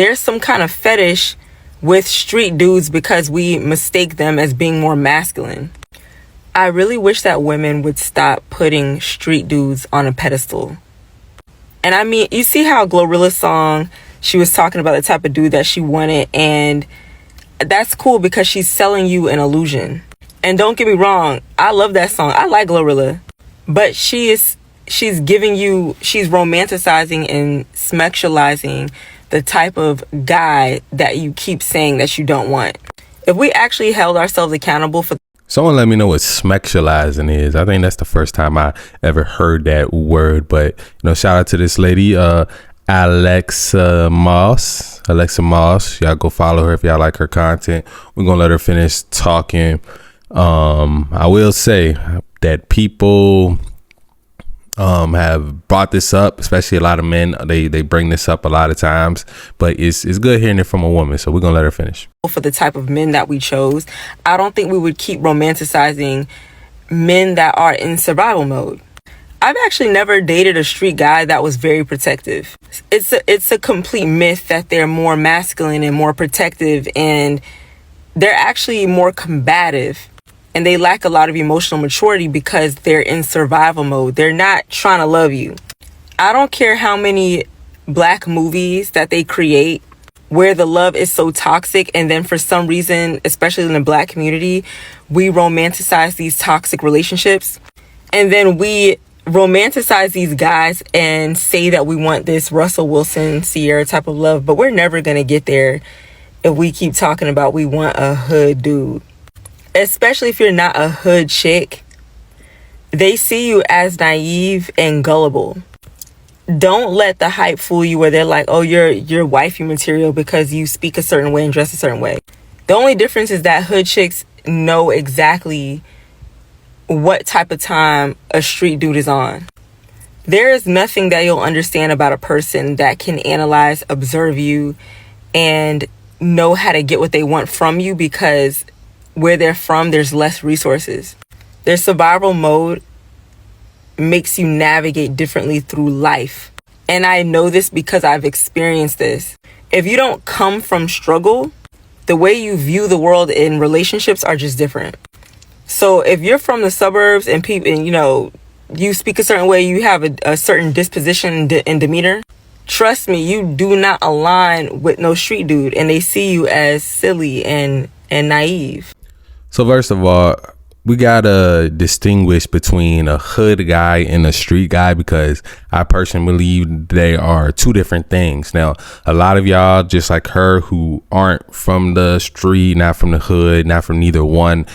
There's some kind of fetish with street dudes because we mistake them as being more masculine. I really wish that women would stop putting street dudes on a pedestal. And I mean, you see how Glorilla's song, she was talking about the type of dude that she wanted, and that's cool because she's selling you an illusion. And don't get me wrong, I love that song. I like Glorilla. But she's romanticizing and sexualizing the type of guy that you keep saying that you don't want. If we actually held ourselves accountable for... Someone let me know what smexualizing is. I think that's the first time I ever heard that word. But, shout out to this lady, Alexa Moss. Y'all go follow her if y'all like her content. We're going to let her finish talking. I will say that people have brought this up, especially a lot of men. They bring this up a lot of times, but it's good hearing it from a woman. So we're gonna let her finish. For the type of men that we chose, I don't think we would keep romanticizing men that are in survival mode. I've actually never dated a street guy that was very protective. It's a complete myth that they're more masculine and more protective, and they're actually more combative. And they lack a lot of emotional maturity because they're in survival mode. They're not trying to love you. I don't care how many black movies that they create where the love is so toxic, and then for some reason, especially in the black community, we romanticize these toxic relationships. And then we romanticize these guys and say that we want this Russell Wilson, Sierra type of love, but we're never going to get there if we keep talking about we want a hood dude. Especially if you're not a hood chick, they see you as naive and gullible. Don't let the hype fool you where they're like, oh, you're wifey material because you speak a certain way and dress a certain way. The only difference is that hood chicks know exactly what type of time a street dude is on. There is nothing that you'll understand about a person that can analyze, observe you, and know how to get what they want from you, because where they're from, there's less resources. Their survival mode makes you navigate differently through life. And I know this because I've experienced this. If you don't come from struggle, the way you view the world in relationships are just different. So if you're from the suburbs and people, and you speak a certain way, you have a certain disposition and demeanor, trust me, you do not align with no street dude, and they see you as silly and naive. So first of all, we gotta distinguish between a hood guy and a street guy, because I personally believe they are two different things. Now, a lot of y'all, just like her, who aren't from the street, not from the hood, not from neither one,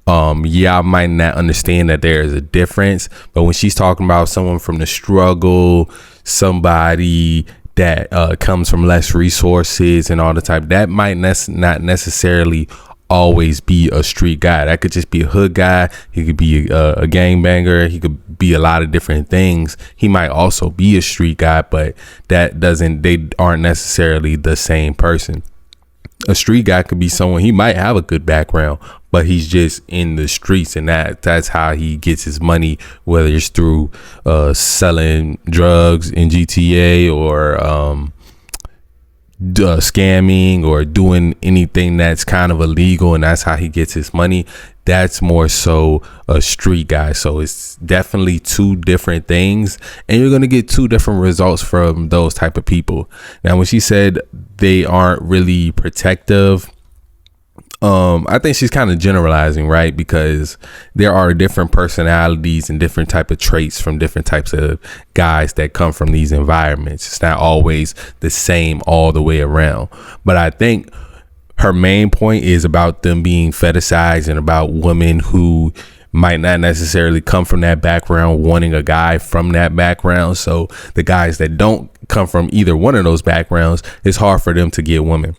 y'all might not understand that there is a difference. But when she's talking about someone from the struggle, somebody that comes from less resources and all the type, that might not necessarily always be a street guy. That could just be a hood guy. He could be a gangbanger. He could be a lot of different things. He might also be a street guy, but they aren't necessarily the same person. A street guy could be someone, he might have a good background, but he's just in the streets, and that's how he gets his money, whether it's through selling drugs in GTA or scamming or doing anything that's kind of illegal, and that's how he gets his money. That's more so a street guy. So it's definitely two different things, and you're gonna get two different results from those type of people. Now, when she said they aren't really protective, I think she's kind of generalizing, right? Because there are different personalities and different type of traits from different types of guys that come from these environments. It's not always the same all the way around. But I think her main point is about them being fetishized and about women who might not necessarily come from that background wanting a guy from that background. So the guys that don't come from either one of those backgrounds, it's hard for them to get women.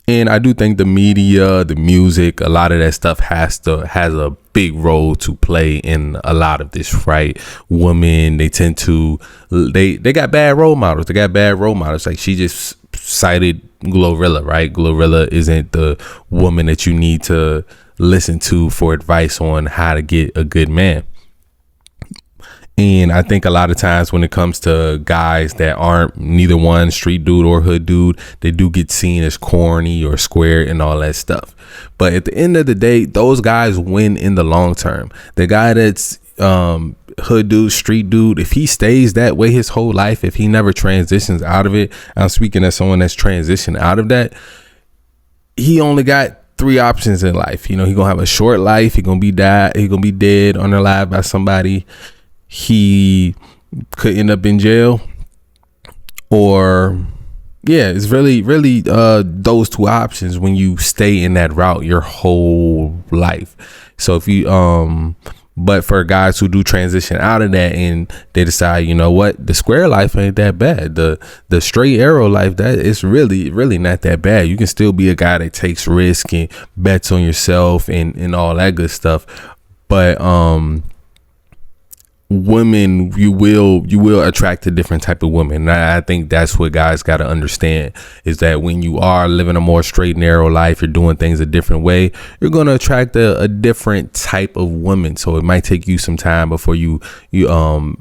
And I do think the media, the music, a lot of that stuff has a big role to play in a lot of this, right? Women, they tend to, they got bad role models. They got bad role models. Like she just cited Glorilla, right? Glorilla isn't the woman that you need to listen to for advice on how to get a good man. And I think a lot of times when it comes to guys that aren't neither one street dude or hood dude, they do get seen as corny or square and all that stuff. But at the end of the day, those guys win in the long term. The guy that's hood dude, street dude, if he stays that way his whole life, if he never transitions out of it, I'm speaking as someone that's transitioned out of that, he only got three options in life. You know, he gonna have a short life, he gonna be dead, unalive by somebody, he could end up in jail, or it's really those two options when you stay in that route your whole life. So if you but for guys who do transition out of that and they decide, you know what, the square life ain't that bad, the straight arrow life, that is really not that bad. You can still be a guy that takes risk and bets on yourself and all that good stuff. But women, you will attract a different type of woman. And I think that's what guys got to understand, is that when you are living a more straight, narrow life, you're doing things a different way, you're going to attract a different type of woman. So it might take you some time before you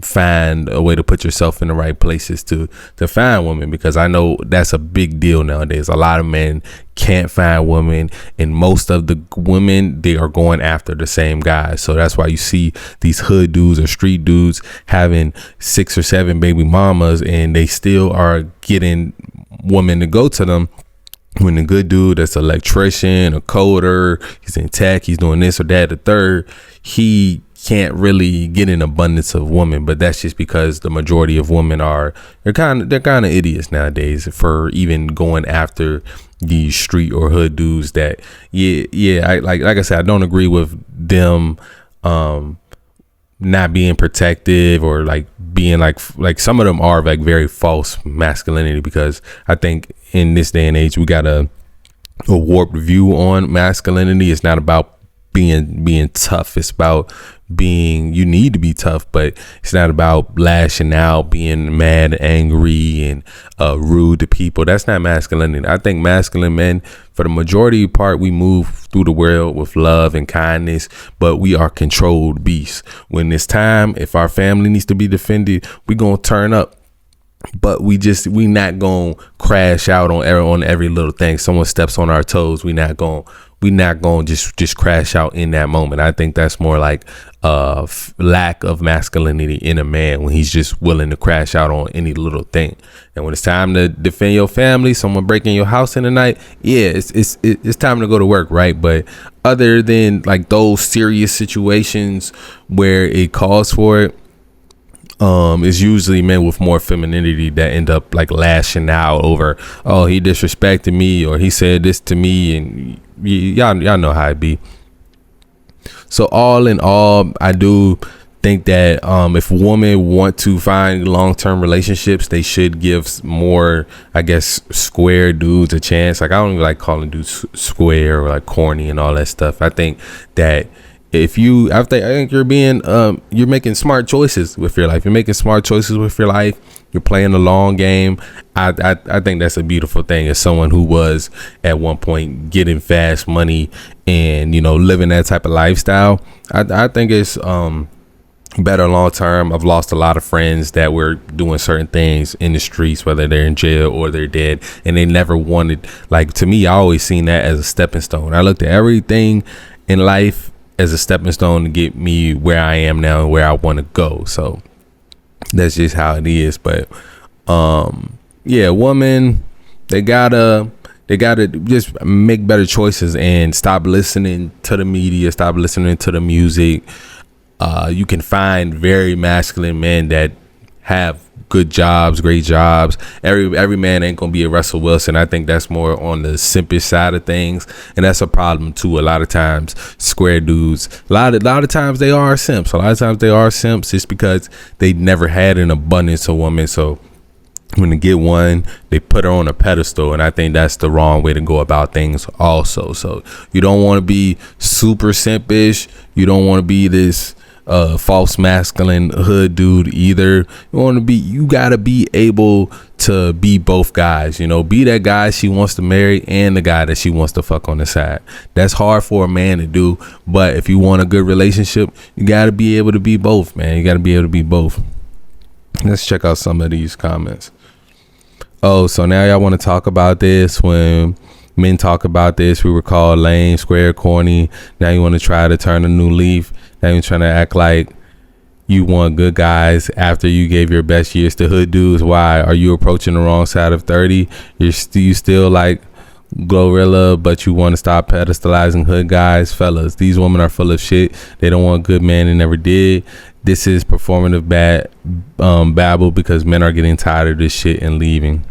find a way to put yourself in the right places to find women, because I know that's a big deal nowadays. A lot of men can't find women, and most of the women, they are going after the same guys. So that's why you see these hood dudes or street dudes having 6 or 7 baby mamas, and they still are getting women to go to them, when the good dude that's an electrician, a coder, he's in tech, he's doing this or that, the third, he can't really get an abundance of women. But that's just because the majority of women they're kind of idiots nowadays for even going after these street or hood dudes that I like I said, I don't agree with them not being protective, or like being like some of them are like very false masculinity, because I think in this day and age we got a warped view on masculinity. It's not about being tough, it's about you need to be tough, but it's not about lashing out, being mad, angry, and rude to people. That's not masculinity. I think masculine men, for the majority part, we move through the world with love and kindness, but we are controlled beasts. When it's time, if our family needs to be defended, we gonna turn up. But we not gonna crash out on every little thing. Someone steps on our toes, we not gonna just crash out in that moment. I think that's more like lack of masculinity in a man, when he's just willing to crash out on any little thing. And when it's time to defend your family, someone breaking your house in the night, it's time to go to work, right? But other than like those serious situations where it calls for it, is usually men with more femininity that end up like lashing out over, oh, he disrespected me, or he said this to me, and y'all know how it be. So all in all, I do think that if women want to find long-term relationships, they should give more, I guess, square dudes a chance. Like, I don't even like calling dudes square or like corny and all that stuff. I think that I think you're making smart choices with your life. You're making smart choices with your life. You're playing the long game. I think that's a beautiful thing. As someone who was at one point getting fast money and, you know, living that type of lifestyle, I think it's better long term. I've lost a lot of friends that were doing certain things in the streets, whether they're in jail or they're dead, and they never wanted, like, to me, I always seen that as a stepping stone. I looked at everything in life as a stepping stone to get me where I am now and where I want to go. So that's just how it is. But women, they gotta just make better choices and stop listening to the media, stop listening to the music. You can find very masculine men that have good jobs, great jobs. Every man ain't gonna be a Russell Wilson. I think that's more on the simpish side of things, and that's a problem too. A lot of times, square dudes, a lot of times they are simps. A lot of times they are simps just because they never had an abundance of women. So when they get one, they put her on a pedestal, and I think that's the wrong way to go about things also. So you don't want to be super simpish. You don't want to be this false masculine hood dude either. You gotta be able to be both guys, be that guy she wants to marry and the guy that she wants to fuck on the side. That's hard for a man to do, but if you want a good relationship, you gotta be able to be both, man. You gotta be able to be both. Let's check out some of these comments. Oh, so now y'all want to talk about this. When men talk about this, we were called lame, square, corny. Now you want to try to turn a new leaf. Now you're trying to act like you want good guys after you gave your best years to hood dudes. Why? Are you approaching the wrong side of 30? You still like Glorilla, but you want to stop pedestalizing hood guys? Fellas, these women are full of shit. They don't want good men and never did. This is performative babble because men are getting tired of this shit and leaving.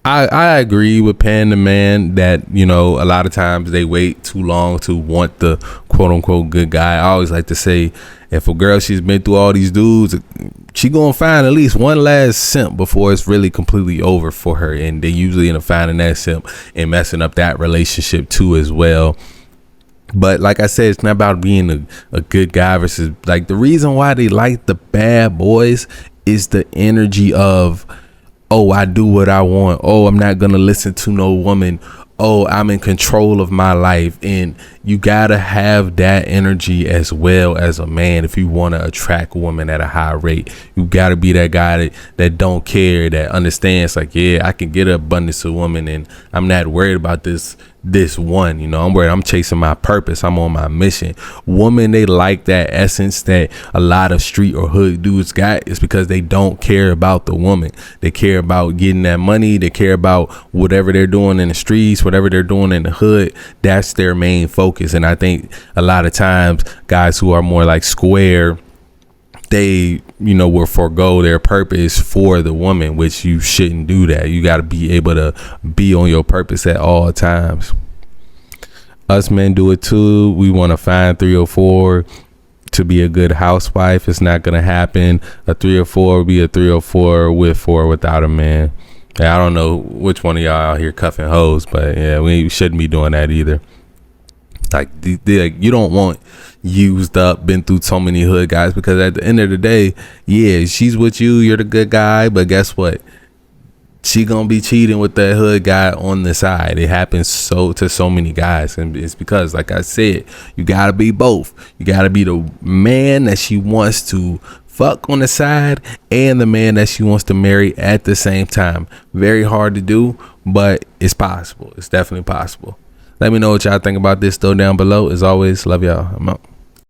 I agree with Pan the man that, a lot of times they wait too long to want the quote unquote good guy. I always like to say, if a girl, she's been through all these dudes, she gonna find at least one last simp before it's really completely over for her. And they usually end up finding that simp and messing up that relationship too as well. But like I said, it's not about being a good guy versus, like, the reason why they like the bad boys is the energy of, oh, I do what I want. Oh, I'm not going to listen to no woman. Oh, I'm in control of my life. And you got to have that energy as well as a man if you want to attract women at a high rate. You got to be that guy that don't care, that understands, like, yeah, I can get an abundance of women and I'm not worried about this one, I'm chasing my purpose. I'm on my mission. Women, they like that essence that a lot of street or hood dudes got. Is because they don't care about the woman. They care about getting that money. They care about whatever they're doing in the streets, whatever they're doing in the hood. That's their main focus. And I think a lot of times guys who are more like square, they will forego their purpose for the woman, which you shouldn't do that. You got to be able to be on your purpose at all times. Us men do it too. We want to find 3 or 4 to be a good housewife. It's not gonna happen. A 3 or 4 will be a 3 or 4 with or without a man. I don't know which one of y'all out here cuffing hoes, but yeah, we shouldn't be doing that either. Like, you don't want used up, been through so many hood guys, because at the end of the day, yeah, she's with you, you're the good guy, but guess what? She gonna be cheating with that hood guy on the side. It happens to so many guys, and it's because, like I said, you gotta be both. You gotta be the man that she wants to fuck on the side and the man that she wants to marry at the same time. Very hard to do, but it's possible. It's definitely possible. Let me know what y'all think about this though down below. As always, love y'all. I'm out.